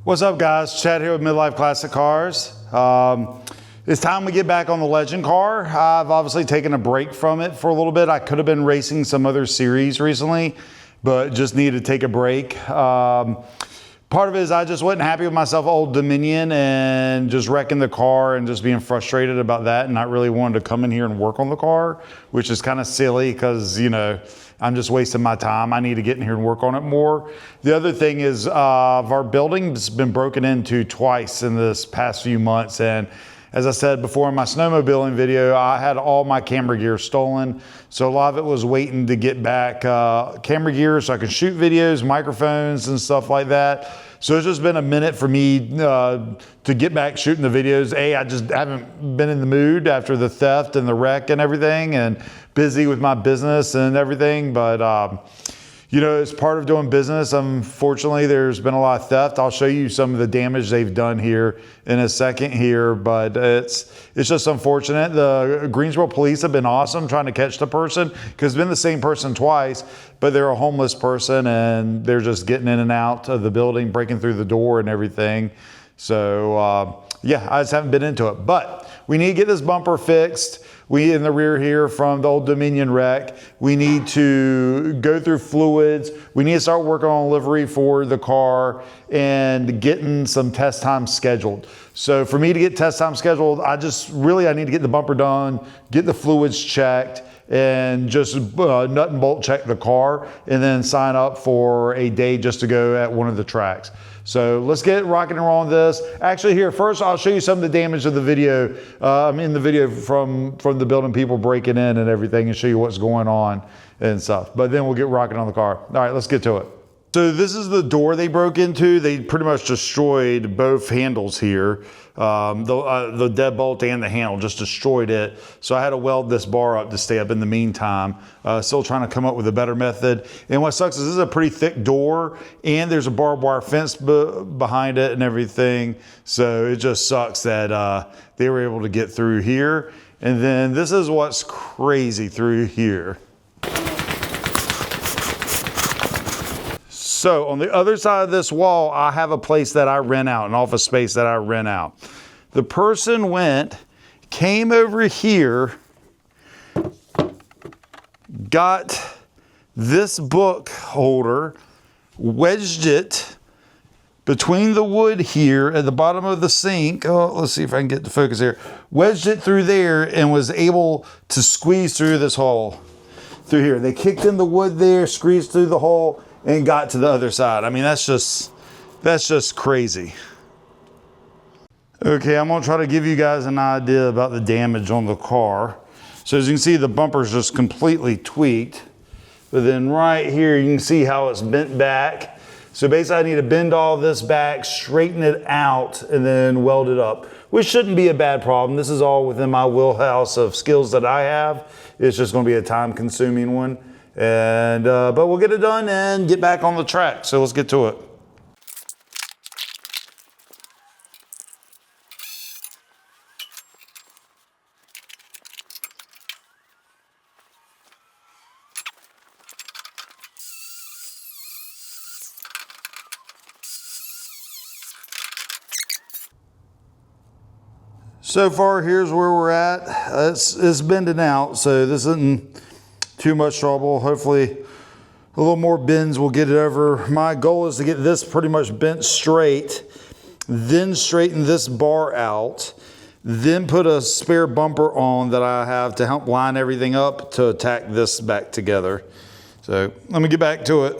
What's up, guys? Chad here with Midlife Classic Cars. It's time we get back on the Legend car. I've obviously taken a break from it for a little bit. I could have been racing some other series recently, but just needed to take a break. Part of it is I just wasn't happy with myself, Old Dominion, and just wrecking the car and just being frustrated about that and not really wanting to come in here and work on the car, which is kind of silly because, you know, I'm just wasting my time. I need to get in here and work on it more. The other thing is our building's been broken into twice in this past few months. And as I said before in my snowmobiling video, I had all my camera gear stolen. So a lot of it was waiting to get back camera gear so I could shoot videos, microphones and stuff like that. So it's just been a minute for me to get back shooting the videos. I just haven't been in the mood after the theft and the wreck and everything, and busy with my business and everything. But you know, it's part of doing business. Unfortunately, there's been a lot of theft. I'll show you some of the damage they've done here in a second here, but it's just unfortunate. The Greensboro police have been awesome trying to catch the person, because it's been the same person twice, but they're a homeless person and they're just getting in and out of the building, breaking through the door and everything. So yeah, I just haven't been into it, but we need to get this bumper fixed. We in the rear here from the Old Dominion wreck. We need to go through fluids. We need to start working on livery for the car and getting some test time scheduled. So for me to get test time scheduled, I need to get the bumper done, get the fluids checked, and just nut and bolt check the car, and then sign up for a day just to go at one of the tracks. So let's get rocking and rolling this. Actually, here first, I'll show you some of the damage of the video. In the video from the building, people breaking in and everything, and show you what's going on and stuff. But then we'll get rocking on the car. All right, let's get to it. So this is the door they broke into. They pretty much destroyed both handles here. The deadbolt and the handle, just destroyed it. So I had to weld this bar up to stay up in the meantime. Still trying to come up with a better method. And what sucks is this is a pretty thick door, and there's a barbed wire fence behind it and everything. So it just sucks that they were able to get through here. And then this is what's crazy through here. So on the other side of this wall, I have a place that I rent out, an office space that I rent out. The person came over here, got this book holder, wedged it between the wood here at the bottom of the sink. Oh, let's see if I can get the focus here. Wedged it through there and was able to squeeze through this hole through here. They kicked in the wood there, squeezed through the hole, and got to the other side. I mean, that's just crazy. Okay, I'm gonna try to give you guys an idea about the damage on the car. So as you can see, the bumper's just completely tweaked. But then right here, you can see how it's bent back. So basically I need to bend all this back, straighten it out, and then weld it up, which shouldn't be a bad problem. This is all within my wheelhouse of skills that I have. It's just gonna be a time-consuming one. And but we'll get it done and get back on the track. So let's get to it. So far, here's where we're at. It's bending out, so this isn't too much trouble. Hopefully a little more bends will get it over. My goal is to get this pretty much bent straight, then straighten this bar out, then put a spare bumper on that I have to help line everything up to tack this back together. So let me get back to it.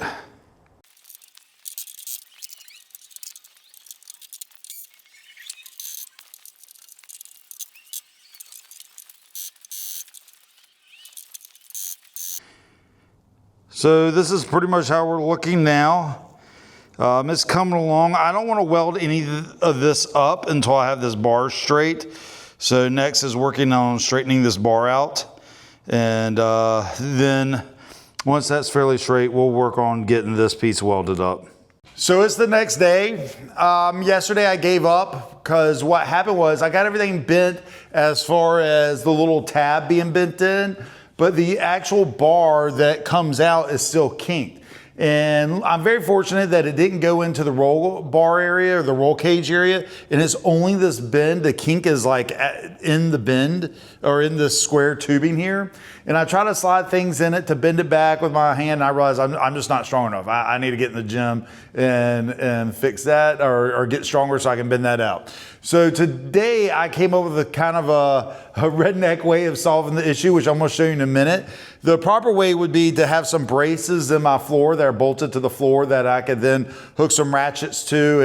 So this is pretty much how we're looking now. It's coming along. I don't want to weld any of this up until I have this bar straight. So next is working on straightening this bar out. And then once that's fairly straight, we'll work on getting this piece welded up. So it's the next day. Yesterday I gave up because what happened was I got everything bent as far as the little tab being bent in, but the actual bar that comes out is still kinked. And I'm very fortunate that it didn't go into the roll bar area or the roll cage area. And it's only this bend. The kink is like in the bend or in the square tubing here. And I try to slide things in it to bend it back with my hand. And I realize I'm just not strong enough. I need to get in the gym and fix that or get stronger so I can bend that out. So today I came up with a kind of a redneck way of solving the issue, which I'm going to show you in a minute. The proper way would be to have some braces in my floor that are bolted to the floor that I could then hook some ratchets to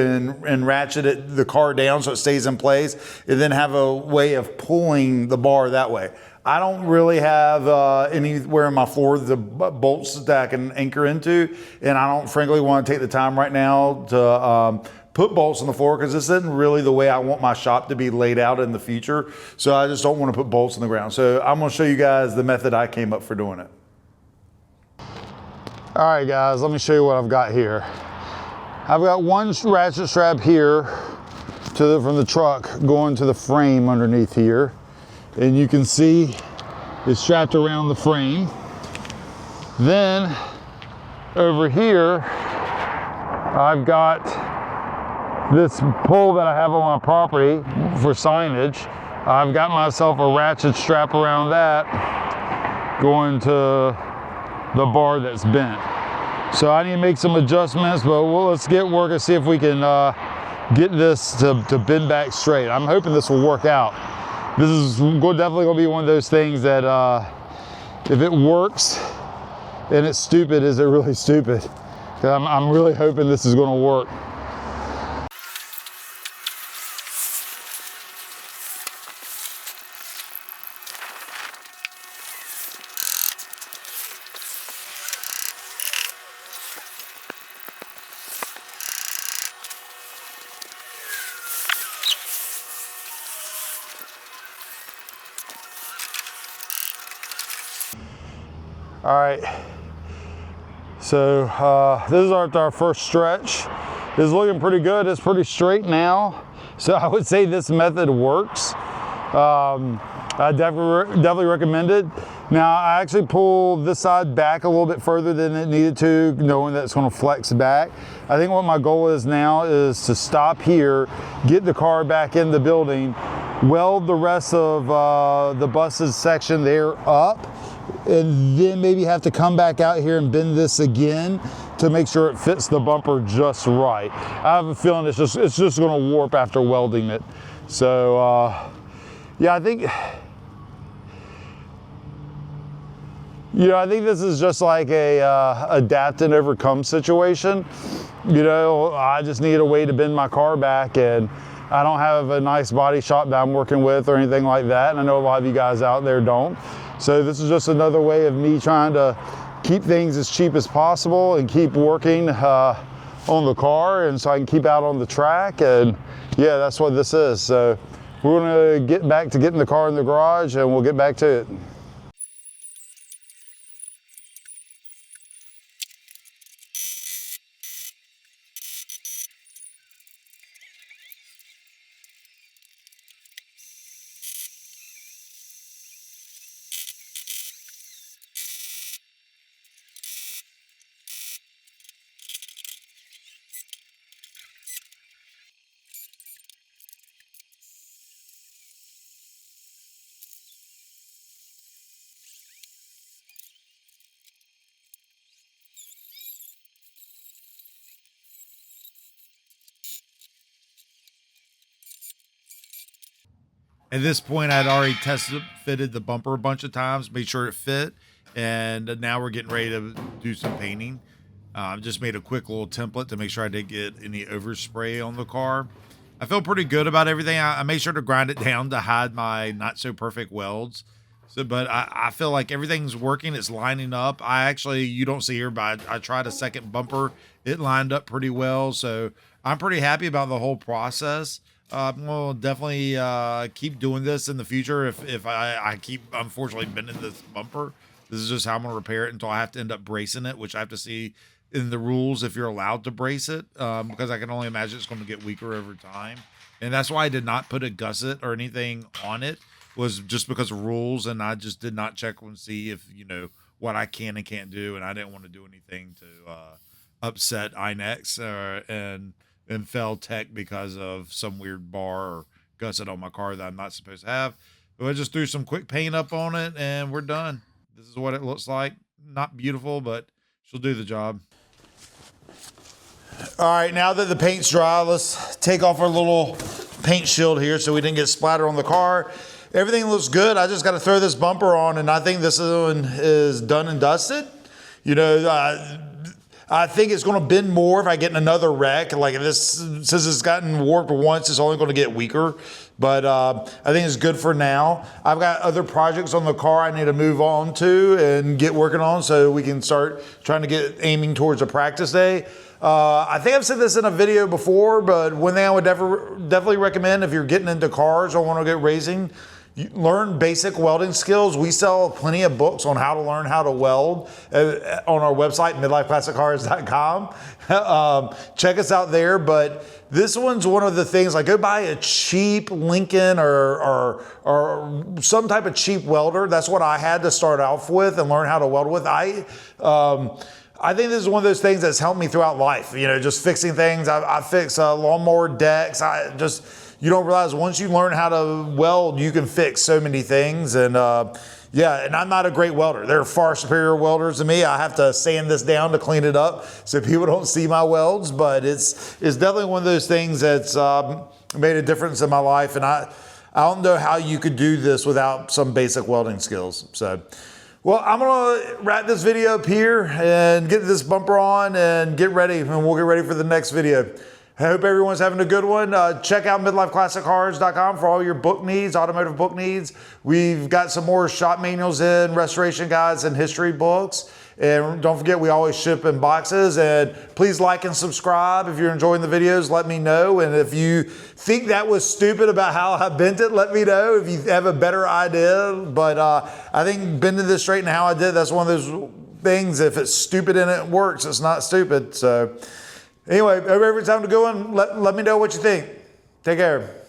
and ratchet the car down so it stays in place, and then have a way of pulling the bar that way. I don't really have anywhere in my floor the bolts that I can anchor into, and I don't frankly want to take the time right now to put bolts on the floor because this isn't really the way I want my shop to be laid out in the future. So I just don't want to put bolts in the ground. So I'm going to show you guys the method I came up for doing it. All right, guys, let me show you what I've got here. I've got one ratchet strap here from the truck going to the frame underneath here. And you can see it's strapped around the frame. Then over here, I've got this pole that I have on my property for signage. I've got myself a ratchet strap around that going to the bar that's bent. So I need to make some adjustments, but let's get working and see if we can get this to bend back straight. I'm hoping this will work out. This is definitely going to be one of those things that if it works and it's stupid, is it really stupid? 'Cause I'm really hoping this is going to work. All right, so this is our first stretch. It's looking pretty good. It's pretty straight now. So I would say this method works. I definitely recommend it. Now I actually pulled this side back a little bit further than it needed to, knowing that it's going to flex back. I think what my goal is now is to stop here, get the car back in the building, weld the rest of the bus's section there up, and then maybe have to come back out here and bend this again to make sure it fits the bumper just right. I have a feeling it's just going to warp after welding it. So yeah, I think this is just like a adapt and overcome situation. I just need a way to bend my car back, and I don't have a nice body shop that I'm working with or anything like that. And I know a lot of you guys out there don't. So this is just another way of me trying to keep things as cheap as possible and keep working on the car, and so I can keep out on the track. And yeah, that's what this is. So we're gonna get back to getting the car in the garage, and we'll get back to it. At this point, I'd already fitted the bumper a bunch of times, made sure it fit, and now we're getting ready to do some painting. Just made a quick little template to make sure I didn't get any overspray on the car. I feel pretty good about everything. I made sure to grind it down to hide my not so perfect welds. But I feel like everything's working. It's lining up. You don't see here, but I tried a second bumper. It lined up pretty well. So I'm pretty happy about the whole process. We'll definitely keep doing this in the future if I keep, unfortunately, bending this bumper. This is just how I'm going to repair it until I have to end up bracing it, which I have to see in the rules if you're allowed to brace it, because I can only imagine it's going to get weaker over time. And that's why I did not put a gusset or anything on it, was just because of rules, and I just did not check and see if, what I can and can't do, and I didn't want to do anything to upset iNex and fail tech because of some weird bar or gusset on my car that I'm not supposed to have. But I just threw some quick paint up on it, and we're done. This is what it looks like. Not beautiful, but she'll do the job. All right, now that the paint's dry, let's take off our little paint shield here so we didn't get splattered on the car. Everything looks good. I just got to throw this bumper on, and I think this one is done and dusted. You know, I think it's going to bend more if I get in another wreck. Like this, since it's gotten warped once, it's only going to get weaker. But I think it's good for now. I've got other projects on the car I need to move on to and get working on so we can start trying to get aiming towards a practice day. I think I've said this in a video before, but one thing I would definitely recommend if you're getting into cars or want to get racing, learn basic welding skills. We sell plenty of books on how to learn how to weld on our website, midlifeclassiccars.com. Check us out there. But this one's one of the things, like go buy a cheap Lincoln or some type of cheap welder. That's what I had to start off with and learn how to weld with. I think this is one of those things that's helped me throughout life. You know, just fixing things. I fix lawnmower decks. You don't realize once you learn how to weld, you can fix so many things. And yeah, and I'm not a great welder. They're far superior welders to me. I have to sand this down to clean it up so people don't see my welds. But it's definitely one of those things that's made a difference in my life. And I don't know how you could do this without some basic welding skills. So, well, I'm gonna wrap this video up here and get this bumper on and get ready, and we'll get ready for the next video. I hope everyone's having a good one. Check out midlifeclassiccars.com for all your book needs, automotive book needs. We've got some more shop manuals in, restoration guides, and history books. And don't forget, we always ship in boxes. And please like and subscribe. If you're enjoying the videos, let me know. And if you think that was stupid about how I bent it, let me know if you have a better idea. But I think bending this straight and how I did, that's one of those things. If it's stupid and it works, it's not stupid. So anyway, every time to go in, let me know what you think. Take care.